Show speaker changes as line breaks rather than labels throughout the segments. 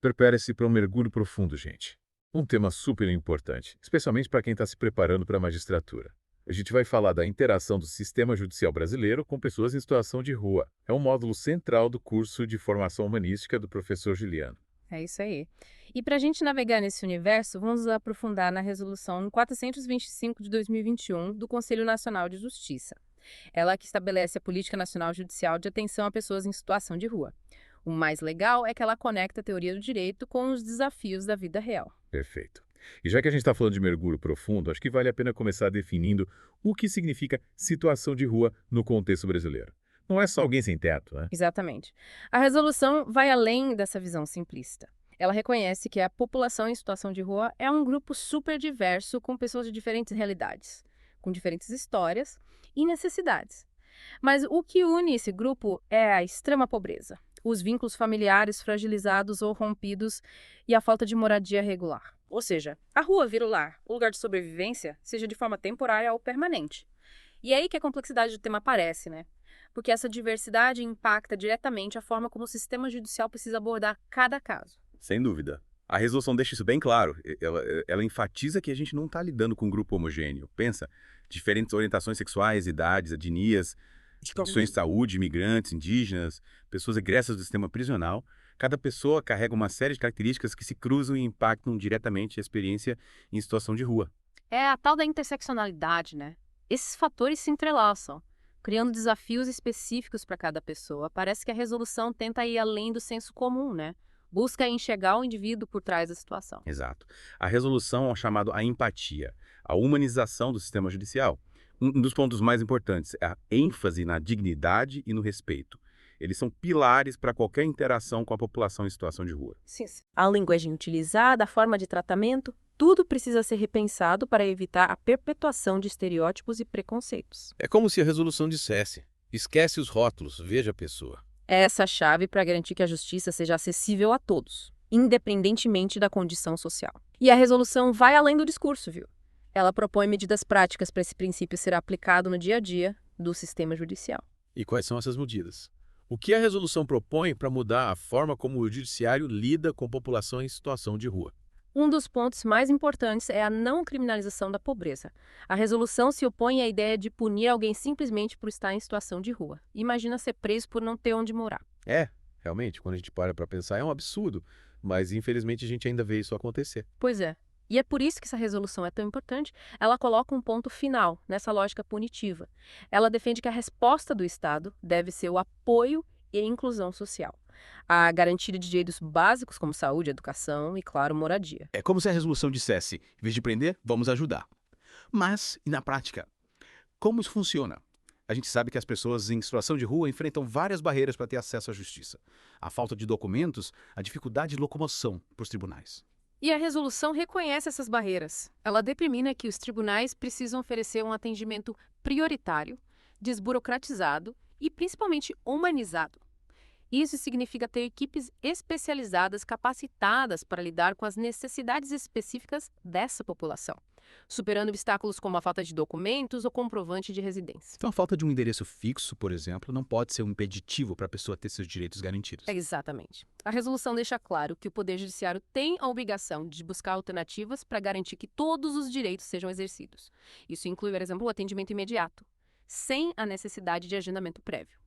Prepare-se para um mergulho profundo, gente. Um tema super importante, especialmente para quem está se preparando para a magistratura. A gente vai falar da interação do sistema judicial brasileiro com pessoas em situação de rua. É um módulo central do curso de formação humanística do professor Juliano.
É isso aí. E para a gente navegar nesse universo, vamos aprofundar na Resolução 425 de 2021 do Conselho Nacional de Justiça. Ela que estabelece a Política Nacional Judicial de Atenção a Pessoas em Situação de Rua. O mais legal é que ela conecta a teoria do direito com os desafios da vida real.
Perfeito. E já que a gente está falando de mergulho profundo, acho que vale a pena começar definindo o que significa situação de rua no contexto brasileiro. Não é só alguém sem teto, né?
Exatamente. A resolução vai além dessa visão simplista. Ela reconhece que a população em situação de rua é um grupo super diverso com pessoas de diferentes realidades, com diferentes histórias e necessidades. Mas o que une esse grupo é a extrema pobreza, os vínculos familiares fragilizados ou rompidos e a falta de moradia regular. Ou seja, a rua vira o lar, o lugar de sobrevivência, seja de forma temporária ou permanente. E é aí que a complexidade do tema aparece, né? Porque essa diversidade impacta diretamente a forma como o sistema judicial precisa abordar cada caso.
Sem dúvida. A resolução deixa isso bem claro. Ela enfatiza que a gente não está lidando com um grupo homogêneo. Pensa, diferentes orientações sexuais, idades, etnias, condições de saúde, imigrantes, indígenas, pessoas egressas do sistema prisional. Cada pessoa carrega uma série de características que se cruzam e impactam diretamente a experiência em situação de rua.
É a tal da interseccionalidade, né? Esses fatores se entrelaçam, criando desafios específicos para cada pessoa. Parece que a resolução tenta ir além do senso comum, né? Busca enxergar o indivíduo por trás da situação.
Exato. A resolução é chamado a empatia, a humanização do sistema judicial. Um dos pontos mais importantes é a ênfase na dignidade e no respeito. Eles são pilares para qualquer interação com a população em situação de rua.
Sim, sim. A linguagem utilizada, a forma de tratamento, tudo precisa ser repensado para evitar a perpetuação de estereótipos e preconceitos.
É como se a resolução dissesse: esquece os rótulos, veja a pessoa.
É essa a chave para garantir que a justiça seja acessível a todos, independentemente da condição social. E a resolução vai além do discurso, viu? Ela propõe medidas práticas para esse princípio ser aplicado no dia a dia do sistema judicial.
E quais são essas medidas? O que a resolução propõe para mudar a forma como o judiciário lida com a população em situação de rua?
Um dos pontos mais importantes é a não criminalização da pobreza. A resolução se opõe à ideia de punir alguém simplesmente por estar em situação de rua. Imagina ser preso por não ter onde morar.
Realmente, quando a gente para pensar, é um absurdo, mas infelizmente a gente ainda vê isso acontecer.
Pois é. E é por isso que essa resolução é tão importante. Ela coloca um ponto final nessa lógica punitiva. Ela defende que a resposta do Estado deve ser o apoio e a inclusão social. A garantia de direitos básicos como saúde, educação e, claro, moradia.
É como se a resolução dissesse, em vez de prender, vamos ajudar. Mas, e na prática? Como isso funciona? A gente sabe que as pessoas em situação de rua enfrentam várias barreiras para ter acesso à justiça. A falta de documentos, a dificuldade de locomoção para os tribunais.
E a resolução reconhece essas barreiras. Ela determina que os tribunais precisam oferecer um atendimento prioritário, desburocratizado e principalmente humanizado. Isso significa ter equipes especializadas capacitadas para lidar com as necessidades específicas dessa população, superando obstáculos como a falta de documentos ou comprovante de residência.
Então, a falta de um endereço fixo, por exemplo, não pode ser um impeditivo para a pessoa ter seus direitos garantidos.
Exatamente. A resolução deixa claro que o Poder Judiciário tem a obrigação de buscar alternativas para garantir que todos os direitos sejam exercidos. Isso inclui, por exemplo, o atendimento imediato, sem a necessidade de agendamento prévio,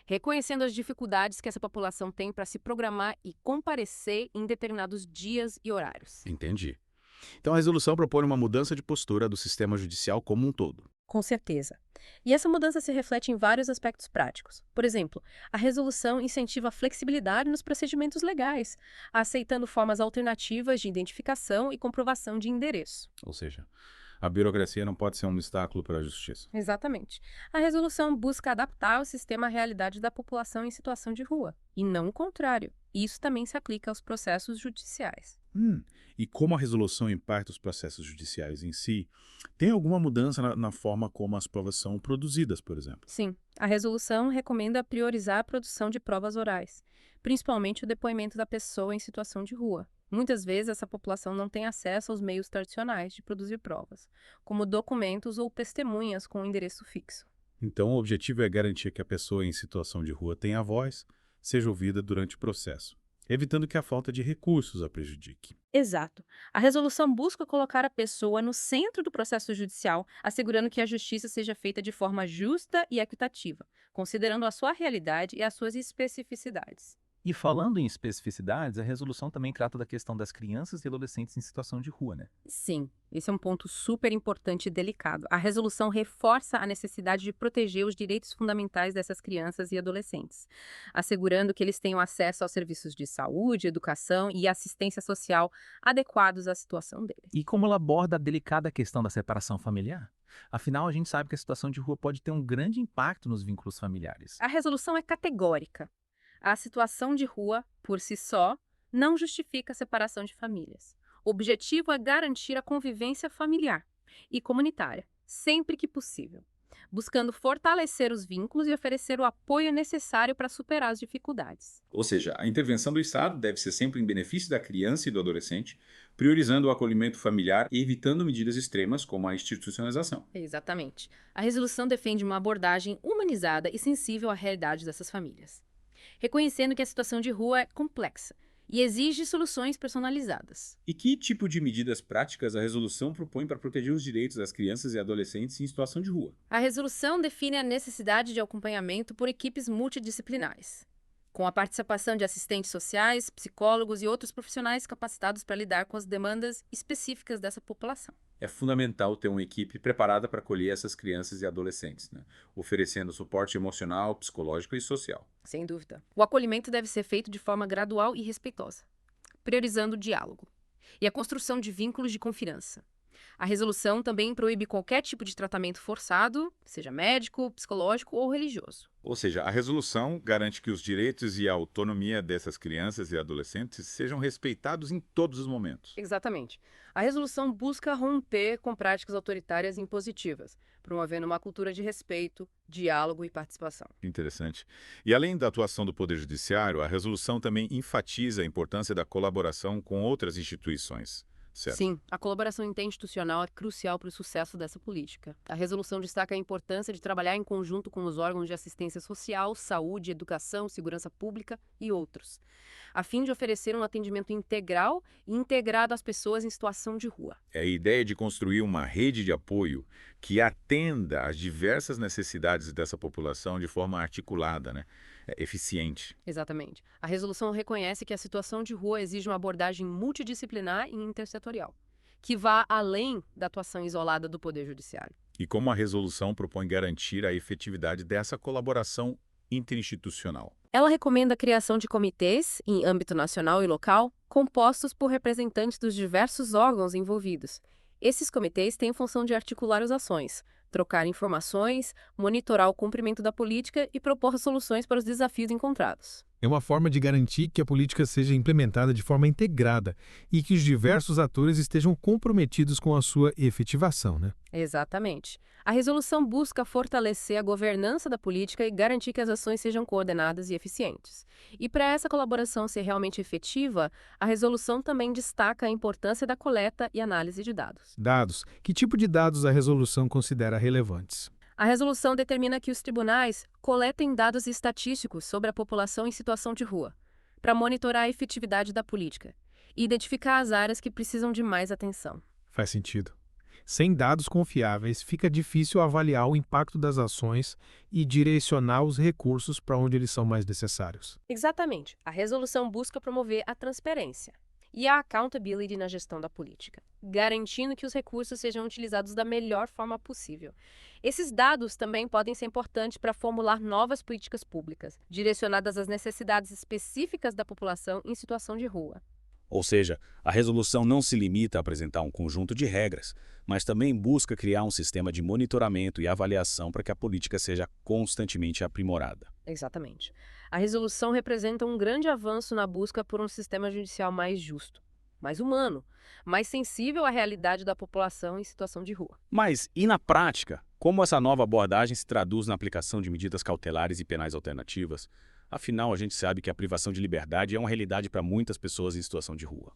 reconhecendo as dificuldades que essa população tem para se programar e comparecer em determinados dias e horários.
Entendi. Então, a resolução propõe uma mudança de postura do sistema judicial como um todo.
Com certeza. E essa mudança se reflete em vários aspectos práticos. Por exemplo, a resolução incentiva a flexibilidade nos procedimentos legais, aceitando formas alternativas de identificação e comprovação de endereço.
Ou seja, a burocracia não pode ser um obstáculo para a justiça.
Exatamente. A resolução busca adaptar o sistema à realidade da população em situação de rua, e não o contrário. Isso também se aplica aos processos judiciais.
E como a resolução impacta os processos judiciais em si, tem alguma mudança na forma como as provas são produzidas, por exemplo?
Sim, a resolução recomenda priorizar a produção de provas orais, principalmente o depoimento da pessoa em situação de rua. Muitas vezes, essa população não tem acesso aos meios tradicionais de produzir provas, como documentos ou testemunhas com endereço fixo.
Então, o objetivo é garantir que a pessoa em situação de rua tenha voz, seja ouvida durante o processo. evitando que a falta de recursos a prejudique.
Exato. A resolução busca colocar a pessoa no centro do processo judicial, assegurando que a justiça seja feita de forma justa e equitativa, considerando a sua realidade e as suas especificidades.
E falando em especificidades, a resolução também trata da questão das crianças e adolescentes em situação de rua, né?
Sim, esse é um ponto super importante e delicado. A resolução reforça a necessidade de proteger os direitos fundamentais dessas crianças e adolescentes, assegurando que eles tenham acesso aos serviços de saúde, educação e assistência social adequados à situação deles.
E como ela aborda a delicada questão da separação familiar? Afinal, a gente sabe que a situação de rua pode ter um grande impacto nos vínculos familiares.
A resolução é categórica. A situação de rua, por si só, não justifica a separação de famílias. O objetivo é garantir a convivência familiar e comunitária, sempre que possível, buscando fortalecer os vínculos e oferecer o apoio necessário para superar as dificuldades.
Ou seja, a intervenção do Estado deve ser sempre em benefício da criança e do adolescente, priorizando o acolhimento familiar e evitando medidas extremas como a institucionalização.
Exatamente. A resolução defende uma abordagem humanizada e sensível à realidade dessas famílias, reconhecendo que a situação de rua é complexa e exige soluções personalizadas.
E que tipo de medidas práticas a resolução propõe para proteger os direitos das crianças e adolescentes em situação de rua?
A resolução define a necessidade de acompanhamento por equipes multidisciplinares, com a participação de assistentes sociais, psicólogos e outros profissionais capacitados para lidar com as demandas específicas dessa população.
É fundamental ter uma equipe preparada para acolher essas crianças e adolescentes, né? Oferecendo suporte emocional, psicológico e social.
Sem dúvida. O acolhimento deve ser feito de forma gradual e respeitosa, priorizando o diálogo e a construção de vínculos de confiança. A resolução também proíbe qualquer tipo de tratamento forçado, seja médico, psicológico ou religioso.
Ou seja, a resolução garante que os direitos e a autonomia dessas crianças e adolescentes sejam respeitados em todos os momentos.
Exatamente. A resolução busca romper com práticas autoritárias e impositivas, promovendo uma cultura de respeito, diálogo e participação.
Interessante. E além da atuação do Poder Judiciário, a resolução também enfatiza a importância da colaboração com outras instituições. Certo.
Sim, a colaboração interinstitucional é crucial para o sucesso dessa política. A resolução destaca a importância de trabalhar em conjunto com os órgãos de assistência social, saúde, educação, segurança pública e outros, a fim de oferecer um atendimento integral e integrado às pessoas em situação de rua.
É a ideia de construir uma rede de apoio que atenda às diversas necessidades dessa população de forma articulada, né? Eficiente.
Exatamente. A resolução reconhece que a situação de rua exige uma abordagem multidisciplinar e intersetorial, que vá além da atuação isolada do Poder Judiciário.
E como a resolução propõe garantir a efetividade dessa colaboração interinstitucional?
Ela recomenda a criação de comitês, em âmbito nacional e local, compostos por representantes dos diversos órgãos envolvidos. Esses comitês têm a função de articular as ações, trocar informações, monitorar o cumprimento da política e propor soluções para os desafios encontrados.
É uma forma de garantir que a política seja implementada de forma integrada e que os diversos atores estejam comprometidos com a sua efetivação, né?
Exatamente. A resolução busca fortalecer a governança da política e garantir que as ações sejam coordenadas e eficientes. E para essa colaboração ser realmente efetiva, a resolução também destaca a importância da coleta e análise de dados.
Dados. Que tipo de dados a resolução considera relevantes?
A resolução determina que os tribunais coletem dados estatísticos sobre a população em situação de rua, para monitorar a efetividade da política e identificar as áreas que precisam de mais atenção.
Faz sentido. Sem dados confiáveis, fica difícil avaliar o impacto das ações e direcionar os recursos para onde eles são mais necessários.
Exatamente. A resolução busca promover a transparência e a accountability na gestão da política, garantindo que os recursos sejam utilizados da melhor forma possível. Esses dados também podem ser importantes para formular novas políticas públicas, direcionadas às necessidades específicas da população em situação de rua.
Ou seja, a resolução não se limita a apresentar um conjunto de regras, mas também busca criar um sistema de monitoramento e avaliação para que a política seja constantemente aprimorada.
Exatamente. A resolução representa um grande avanço na busca por um sistema judicial mais justo, mais humano, mais sensível à realidade da população em situação de rua.
Mas, e na prática, como essa nova abordagem se traduz na aplicação de medidas cautelares e penais alternativas? Afinal, a gente sabe que a privação de liberdade é uma realidade para muitas pessoas em situação de rua.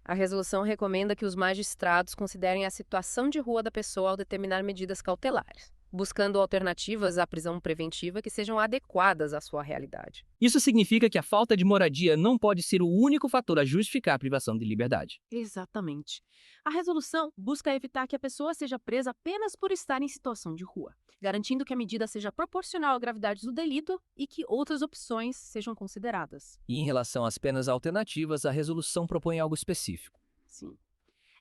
A resolução recomenda que os magistrados considerem a situação de rua da pessoa ao determinar medidas cautelares, buscando alternativas à prisão preventiva que sejam adequadas à sua realidade.
Isso significa que a falta de moradia não pode ser o único fator a justificar a privação de liberdade.
Exatamente. A resolução busca evitar que a pessoa seja presa apenas por estar em situação de rua, garantindo que a medida seja proporcional à gravidade do delito e que outras opções sejam consideradas.
E em relação às penas alternativas, a resolução propõe algo específico.
Sim.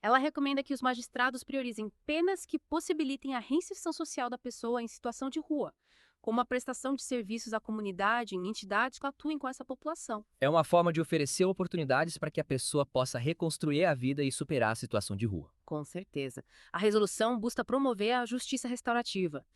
Ela recomenda que os magistrados priorizem penas que possibilitem a reinserção social da pessoa em situação de rua, como a prestação de serviços à comunidade em entidades que atuem com essa população.
É uma forma de oferecer oportunidades para que a pessoa possa reconstruir a vida e superar a situação de rua.
Com certeza. A resolução busca promover a justiça restaurativa,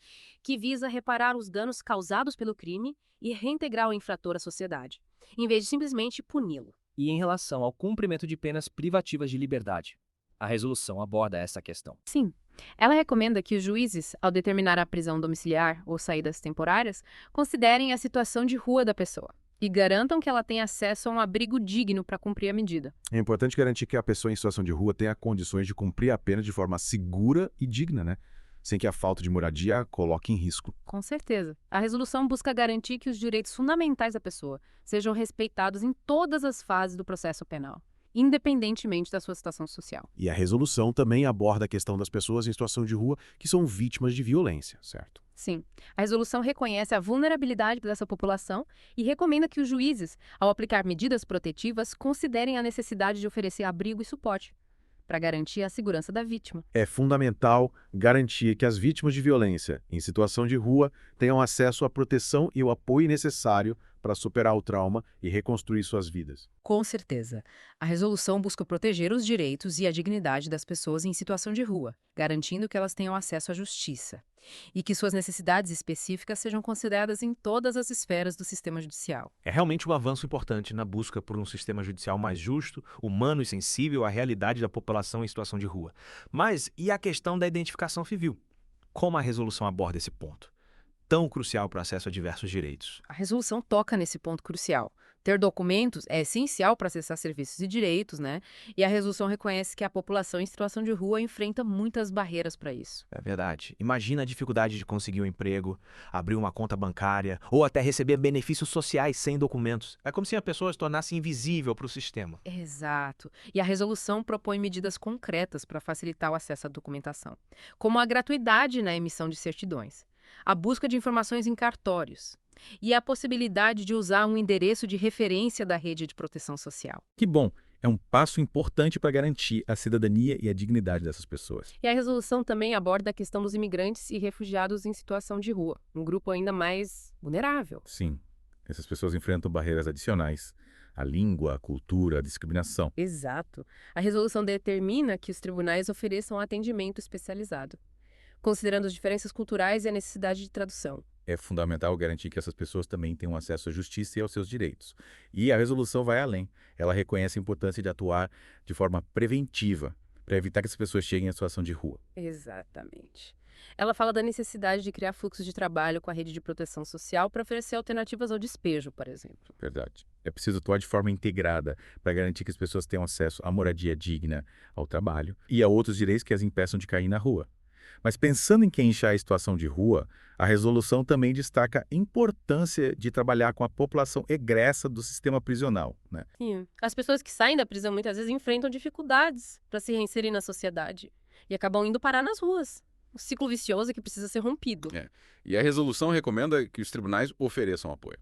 que visa reparar os danos causados pelo crime e reintegrar o infrator à sociedade, em vez de simplesmente puni-lo.
E em relação ao cumprimento de penas privativas de liberdade, a resolução aborda essa questão.
Sim. Ela recomenda que os juízes, ao determinar a prisão domiciliar ou saídas temporárias, considerem a situação de rua da pessoa e garantam que ela tenha acesso a um abrigo digno para cumprir a medida.
É importante garantir que a pessoa em situação de rua tenha condições de cumprir a pena de forma segura e digna, né? Sem que a falta de moradia a coloque em risco.
Com certeza. A resolução busca garantir que os direitos fundamentais da pessoa sejam respeitados em todas as fases do processo penal, independentemente da sua situação social.
E a resolução também aborda a questão das pessoas em situação de rua que são vítimas de violência, certo?
Sim. A resolução reconhece a vulnerabilidade dessa população e recomenda que os juízes, ao aplicar medidas protetivas, considerem a necessidade de oferecer abrigo e suporte para garantir a segurança da vítima.
É fundamental garantir que as vítimas de violência em situação de rua tenham acesso à proteção e o apoio necessário para superar o trauma e reconstruir suas vidas.
Com certeza. A resolução busca proteger os direitos e a dignidade das pessoas em situação de rua, garantindo que elas tenham acesso à justiça e que suas necessidades específicas sejam consideradas em todas as esferas do sistema judicial.
É realmente um avanço importante na busca por um sistema judicial mais justo, humano e sensível à realidade da população em situação de rua. Mas e a questão da identificação civil? Como a resolução aborda esse ponto, tão crucial para o acesso a diversos direitos?
A resolução toca nesse ponto crucial. Ter documentos é essencial para acessar serviços e direitos, né? E a resolução reconhece que a população em situação de rua enfrenta muitas barreiras para isso.
É verdade. Imagina a dificuldade de conseguir um emprego, abrir uma conta bancária ou até receber benefícios sociais sem documentos. É como se a pessoa se tornasse invisível para o sistema.
Exato. E a resolução propõe medidas concretas para facilitar o acesso à documentação, como a gratuidade na emissão de certidões, a busca de informações em cartórios e a possibilidade de usar um endereço de referência da rede de proteção social.
Que bom! É um passo importante para garantir a cidadania e a dignidade dessas pessoas.
E a resolução também aborda a questão dos imigrantes e refugiados em situação de rua, um grupo ainda mais vulnerável.
Sim, essas pessoas enfrentam barreiras adicionais. A língua, a cultura, a discriminação.
Exato. A resolução determina que os tribunais ofereçam atendimento especializado, considerando as diferenças culturais e a necessidade de tradução.
É fundamental garantir que essas pessoas também tenham acesso à justiça e aos seus direitos. E a resolução vai além. Ela reconhece a importância de atuar de forma preventiva, para evitar que essas pessoas cheguem à situação de rua.
Exatamente. Ela fala da necessidade de criar fluxos de trabalho com a rede de proteção social para oferecer alternativas ao despejo, por exemplo.
Verdade. É preciso atuar de forma integrada para garantir que as pessoas tenham acesso à moradia digna, ao trabalho e a outros direitos que as impeçam de cair na rua. Mas pensando em quem está em situação de rua, a resolução também destaca a importância de trabalhar com a população egressa do sistema prisional, né?
Sim. As pessoas que saem da prisão muitas vezes enfrentam dificuldades para se reinserir na sociedade e acabam indo parar nas ruas. Um ciclo vicioso que precisa ser rompido.
E a resolução recomenda que os tribunais ofereçam apoio.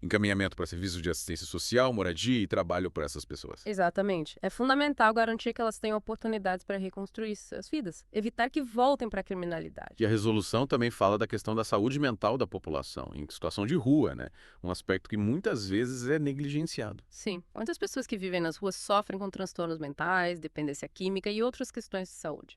Encaminhamento para serviços de assistência social, moradia e trabalho para essas pessoas.
Exatamente. É fundamental garantir que elas tenham oportunidades para reconstruir suas vidas, evitar que voltem para a criminalidade.
E a resolução também fala da questão da saúde mental da população, em situação de rua, né? Um aspecto que muitas vezes é negligenciado.
Sim. Muitas pessoas que vivem nas ruas sofrem com transtornos mentais, dependência química e outras questões de saúde.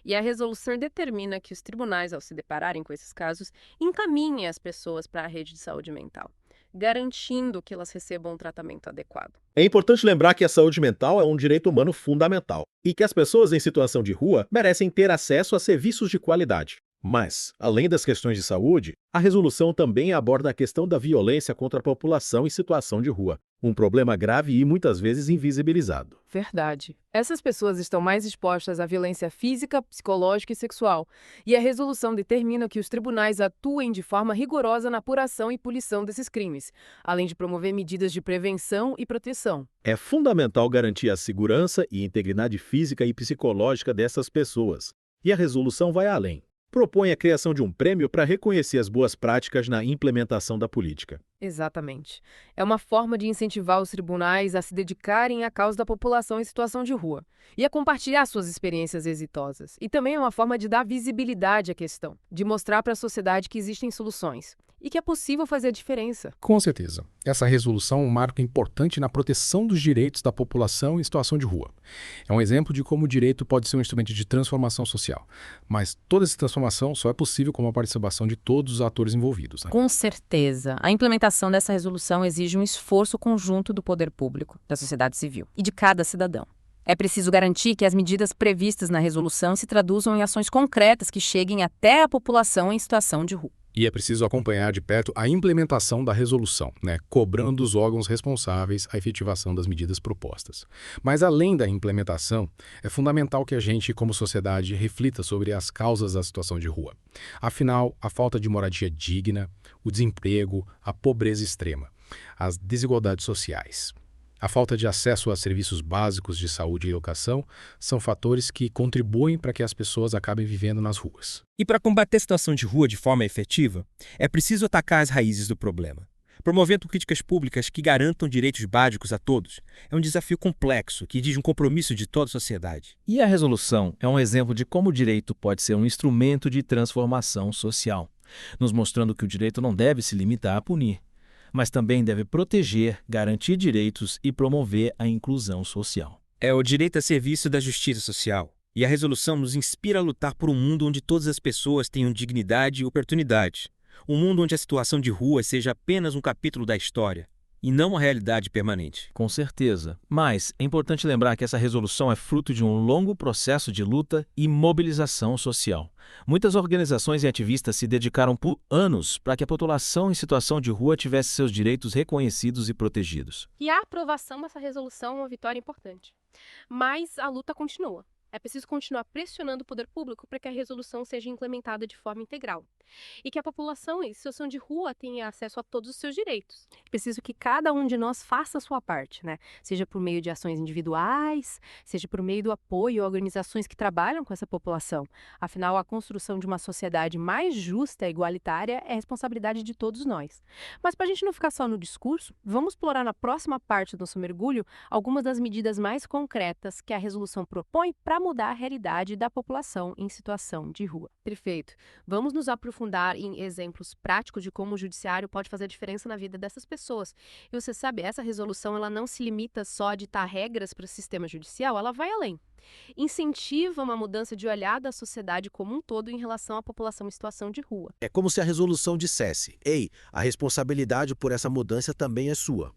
E a resolução determina que os tribunais, ao se depararem com esses casos, encaminhem as pessoas para a rede de saúde mental, garantindo que elas recebam um tratamento adequado.
É importante lembrar que a saúde mental é um direito humano fundamental e que as pessoas em situação de rua merecem ter acesso a serviços de qualidade. Mas, além das questões de saúde, a resolução também aborda a questão da violência contra a população em situação de rua, um problema grave e muitas vezes invisibilizado.
Verdade. Essas pessoas estão mais expostas à violência física, psicológica e sexual, e a resolução determina que os tribunais atuem de forma rigorosa na apuração e punição desses crimes, além de promover medidas de prevenção e proteção.
É fundamental garantir a segurança e integridade física e psicológica dessas pessoas. E a resolução vai além. Propõe a criação de um prêmio para reconhecer as boas práticas na implementação da política.
Exatamente. É uma forma de incentivar os tribunais a se dedicarem à causa da população em situação de rua e a compartilhar suas experiências exitosas. E também é uma forma de dar visibilidade à questão, de mostrar para a sociedade que existem soluções e que é possível fazer a diferença.
Com certeza. Essa resolução é um marco importante na proteção dos direitos da população em situação de rua. É um exemplo de como o direito pode ser um instrumento de transformação social. Mas toda essa transformação só é possível com a participação de todos os atores envolvidos, né?
Com certeza. A implementação dessa resolução exige um esforço conjunto do poder público, da sociedade civil e de cada cidadão. É preciso garantir que as medidas previstas na resolução se traduzam em ações concretas que cheguem até a população em situação de rua.
E é preciso acompanhar de perto a implementação da resolução, cobrando dos órgãos responsáveis a efetivação das medidas propostas. Mas além da implementação, é fundamental que a gente, como sociedade, reflita sobre as causas da situação de rua. Afinal, a falta de moradia digna, o desemprego, a pobreza extrema, as desigualdades sociais, a falta de acesso a serviços básicos de saúde e educação são fatores que contribuem para que as pessoas acabem vivendo nas ruas.
E para combater a situação de rua de forma efetiva, é preciso atacar as raízes do problema. Promovendo políticas públicas que garantam direitos básicos a todos é um desafio complexo que exige um compromisso de toda a sociedade.
E a resolução é um exemplo de como o direito pode ser um instrumento de transformação social, nos mostrando que o direito não deve se limitar a punir, mas também deve proteger, garantir direitos e promover a inclusão social.
É o direito a serviço da justiça social. E a resolução nos inspira a lutar por um mundo onde todas as pessoas tenham dignidade e oportunidade. Um mundo onde a situação de rua seja apenas um capítulo da história e não uma realidade permanente.
Com certeza. Mas é importante lembrar que essa resolução é fruto de um longo processo de luta e mobilização social. Muitas organizações e ativistas se dedicaram por anos para que a população em situação de rua tivesse seus direitos reconhecidos e protegidos.
E a aprovação dessa resolução é uma vitória importante. Mas a luta continua. É preciso continuar pressionando o poder público para que a resolução seja implementada de forma integral e que a população em situação de rua tenha acesso a todos os seus direitos. É preciso que cada um de nós faça a sua parte, Seja por meio de ações individuais, seja por meio do apoio a organizações que trabalham com essa população. Afinal, a construção de uma sociedade mais justa e igualitária é responsabilidade de todos nós. Mas para a gente não ficar só no discurso, vamos explorar na próxima parte do nosso mergulho algumas das medidas mais concretas que a resolução propõe para mudar a realidade da população em situação de rua. Perfeito. Vamos nos aprofundar em exemplos práticos de como o judiciário pode fazer a diferença na vida dessas pessoas. E você sabe, essa resolução ela não se limita só a ditar regras para o sistema judicial, ela vai além. Incentiva uma mudança de olhar da sociedade como um todo em relação à população em situação de rua.
É como se a resolução dissesse: ei, a responsabilidade por essa mudança também é sua.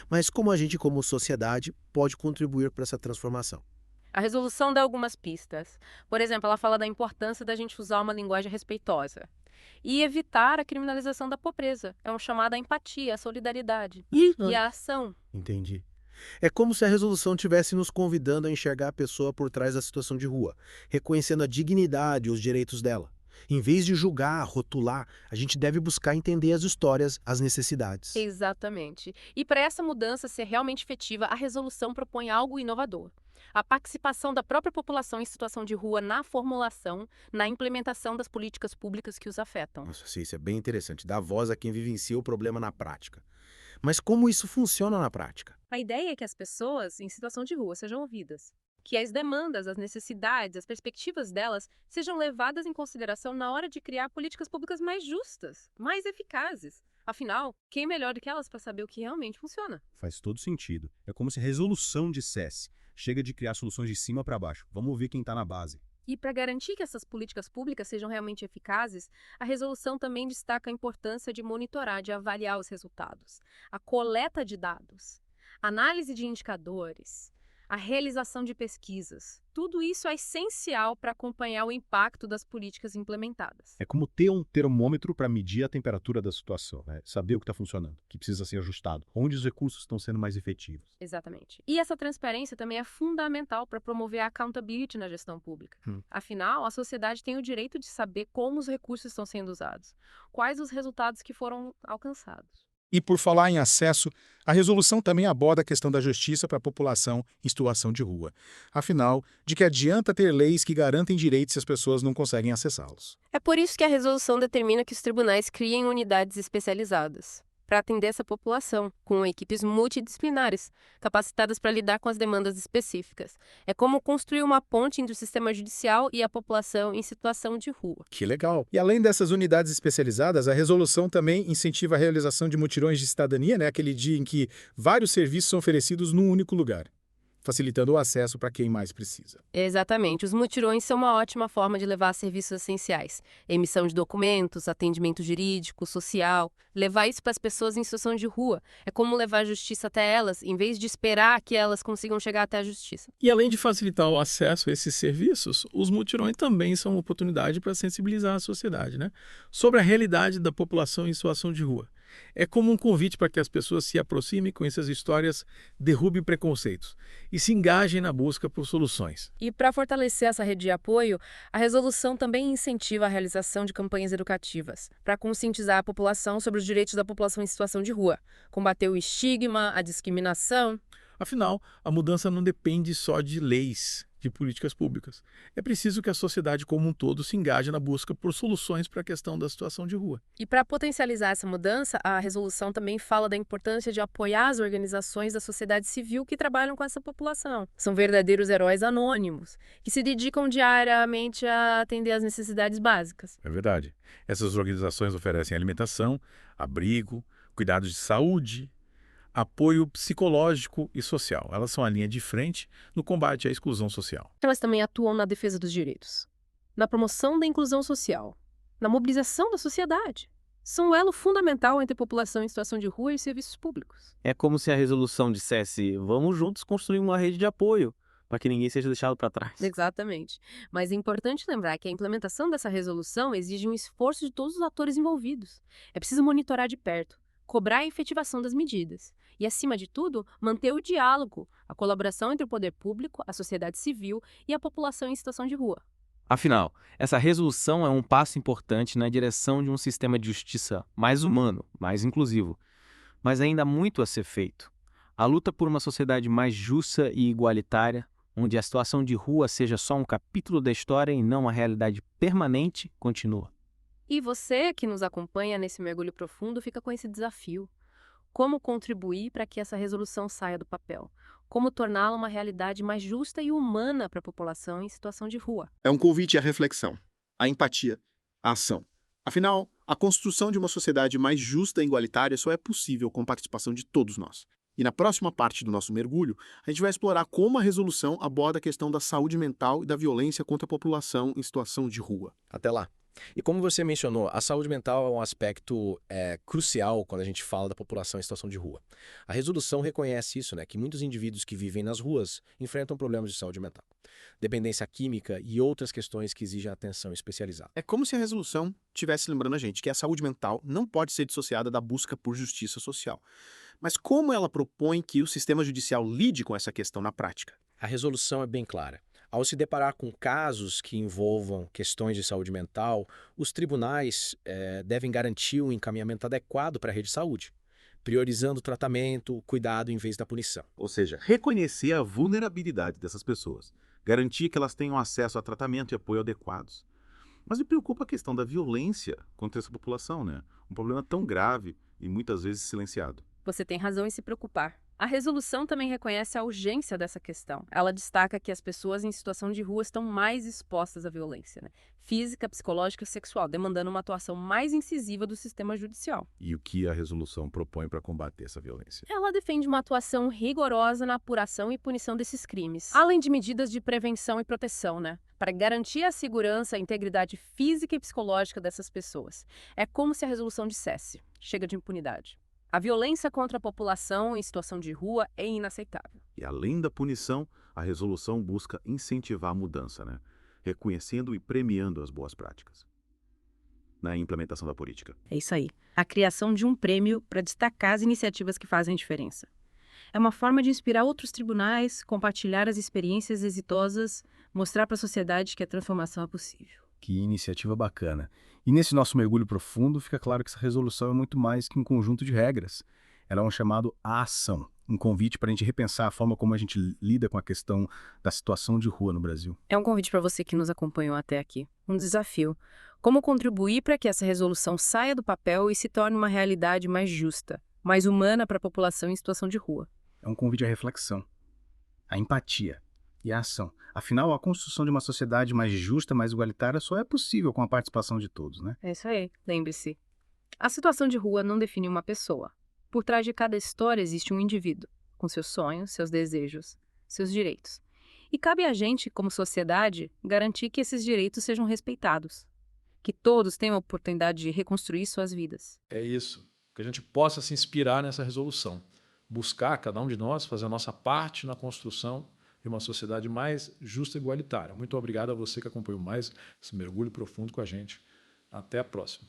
Mas como a gente, como sociedade, pode contribuir para essa transformação?
A resolução dá algumas pistas. Por exemplo, ela fala da importância da gente usar uma linguagem respeitosa e evitar a criminalização da pobreza. É um chamado à empatia, à solidariedade e à ação.
Entendi. É como se a resolução estivesse nos convidando a enxergar a pessoa por trás da situação de rua, reconhecendo a dignidade e os direitos dela. Em vez de julgar, rotular, a gente deve buscar entender as histórias, as necessidades.
Exatamente. E para essa mudança ser realmente efetiva, a resolução propõe algo inovador. A participação da própria população em situação de rua na formulação, na implementação das políticas públicas que os afetam.
Nossa, sim, isso é bem interessante. Dar voz a quem vivencia o problema na prática. Mas como isso funciona na prática?
A ideia é que as pessoas em situação de rua sejam ouvidas, que as demandas, as necessidades, as perspectivas delas sejam levadas em consideração na hora de criar políticas públicas mais justas, mais eficazes. Afinal, quem melhor do que elas para saber o que realmente funciona?
Faz todo sentido. É como se a resolução dissesse: chega de criar soluções de cima para baixo, vamos ouvir quem está na base.
E para garantir que essas políticas públicas sejam realmente eficazes, a resolução também destaca a importância de monitorar, de avaliar os resultados, a coleta de dados, análise de indicadores,
a realização de pesquisas. Tudo isso é essencial para acompanhar o impacto das políticas implementadas.
É como ter um termômetro para medir a temperatura da situação, né? Saber o que está funcionando, o que precisa ser ajustado, onde os recursos estão sendo mais efetivos.
Exatamente. E essa transparência também é fundamental para promover a accountability na gestão pública. Afinal, a sociedade tem o direito de saber como os recursos estão sendo usados, quais os resultados que foram alcançados.
E por falar em acesso, a resolução também aborda a questão da justiça para a população em situação de rua. Afinal, de que adianta ter leis que garantem direitos se as pessoas não conseguem acessá-los?
É por isso que a resolução determina que os tribunais criem unidades especializadas para atender essa população, com equipes multidisciplinares, capacitadas para lidar com as demandas específicas. É como construir uma ponte entre o sistema judicial e a população em situação de rua.
Que legal! E além dessas unidades especializadas, a resolução também incentiva a realização de mutirões de cidadania, né? Aquele dia em que vários serviços são oferecidos num único lugar, facilitando o acesso para quem mais precisa.
Exatamente. Os mutirões são uma ótima forma de levar serviços essenciais. Emissão de documentos, atendimento jurídico, social. Levar isso para as pessoas em situação de rua. É como levar a justiça até elas, em vez de esperar que elas consigam chegar até a justiça.
E além de facilitar o acesso a esses serviços, os mutirões também são uma oportunidade para sensibilizar a sociedade, né? Sobre a realidade da população em situação de rua. É como um convite para que as pessoas se aproximem, conheçam as histórias, derrubem preconceitos e se engajem na busca por soluções.
E para fortalecer essa rede de apoio, a resolução também incentiva a realização de campanhas educativas para conscientizar a população sobre os direitos da população em situação de rua, combater o estigma, a discriminação.
Afinal, a mudança não depende só de leis, de políticas públicas. É preciso que a sociedade como um todo se engaje na busca por soluções para a questão da situação de rua.
E para potencializar essa mudança, a resolução também fala da importância de apoiar as organizações da sociedade civil que trabalham com essa população. São verdadeiros heróis anônimos, que se dedicam diariamente a atender às necessidades básicas.
É verdade. Essas organizações oferecem alimentação, abrigo, cuidados de saúde, apoio psicológico e social. Elas são a linha de frente no combate à exclusão social.
Elas também atuam na defesa dos direitos, na promoção da inclusão social, na mobilização da sociedade. São um elo fundamental entre a população em situação de rua e serviços públicos.
É como se a resolução dissesse: vamos juntos construir uma rede de apoio para que ninguém seja deixado para trás.
Exatamente. Mas é importante lembrar que a implementação dessa resolução exige um esforço de todos os atores envolvidos. É preciso monitorar de perto, cobrar a efetivação das medidas e, acima de tudo, manter o diálogo, a colaboração entre o poder público, a sociedade civil e a população em situação de rua.
Afinal, essa resolução é um passo importante na direção de um sistema de justiça mais humano, mais inclusivo. Mas ainda há muito a ser feito. A luta por uma sociedade mais justa e igualitária, onde a situação de rua seja só um capítulo da história e não uma realidade permanente, continua.
E você que nos acompanha nesse mergulho profundo fica com esse desafio. Como contribuir para que essa resolução saia do papel? Como torná-la uma realidade mais justa e humana para a população em situação de rua?
É um convite à reflexão, à empatia, à ação. Afinal, a construção de uma sociedade mais justa e igualitária só é possível com a participação de todos nós. E na próxima parte do nosso mergulho, a gente vai explorar como a resolução aborda a questão da saúde mental e da violência contra a população em situação de rua.
Até lá. E como você mencionou, a saúde mental é um aspecto crucial quando a gente fala da população em situação de rua. A resolução reconhece isso, né, que muitos indivíduos que vivem nas ruas enfrentam problemas de saúde mental, dependência química e outras questões que exigem atenção especializada.
É como se a resolução estivesse lembrando a gente que a saúde mental não pode ser dissociada da busca por justiça social. Mas como ela propõe que o sistema judicial lide com essa questão na prática?
A resolução é bem clara. Ao se deparar com casos que envolvam questões de saúde mental, os tribunais devem garantir um encaminhamento adequado para a rede de saúde, priorizando o tratamento, o cuidado em vez da punição.
Ou seja, reconhecer a vulnerabilidade dessas pessoas, garantir que elas tenham acesso a tratamento e apoio adequados. Mas me preocupa a questão da violência contra essa população, né? Um problema tão grave e muitas vezes silenciado.
Você tem razão em se preocupar. A resolução também reconhece a urgência dessa questão. Ela destaca que as pessoas em situação de rua estão mais expostas à violência, né? Física, psicológica e sexual, demandando uma atuação mais incisiva do sistema judicial.
E o que a resolução propõe para combater essa violência?
Ela defende uma atuação rigorosa na apuração e punição desses crimes, além de medidas de prevenção e proteção, né? Para garantir a segurança e a integridade física e psicológica dessas pessoas. É como se a resolução dissesse: chega de impunidade. A violência contra a população em situação de rua é inaceitável.
E além da punição, a resolução busca incentivar a mudança, né? Reconhecendo e premiando as boas práticas na implementação da política.
É isso aí. A criação de um prêmio para destacar as iniciativas que fazem diferença. É uma forma de inspirar outros tribunais, compartilhar as experiências exitosas, mostrar para a sociedade que a transformação é possível.
Que iniciativa bacana. E nesse nosso mergulho profundo, fica claro que essa resolução é muito mais que um conjunto de regras. Ela é um chamado à ação, um convite para a gente repensar a forma como a gente lida com a questão da situação de rua no Brasil.
É um convite para você que nos acompanhou até aqui. Um desafio. Como contribuir para que essa resolução saia do papel e se torne uma realidade mais justa, mais humana para a população em situação de rua?
É um convite à reflexão, à empatia e à ação. Afinal, a construção de uma sociedade mais justa, mais igualitária, só é possível com a participação de todos, né?
É isso aí. Lembre-se. A situação de rua não define uma pessoa. Por trás de cada história existe um indivíduo, com seus sonhos, seus desejos, seus direitos. E cabe a gente, como sociedade, garantir que esses direitos sejam respeitados. Que todos tenham a oportunidade de reconstruir suas vidas.
É isso. Que a gente possa se inspirar nessa resolução. Buscar, cada um de nós, fazer a nossa parte na construção de uma sociedade mais justa e igualitária. Muito obrigado a você que acompanhou mais esse mergulho profundo com a gente. Até a próxima.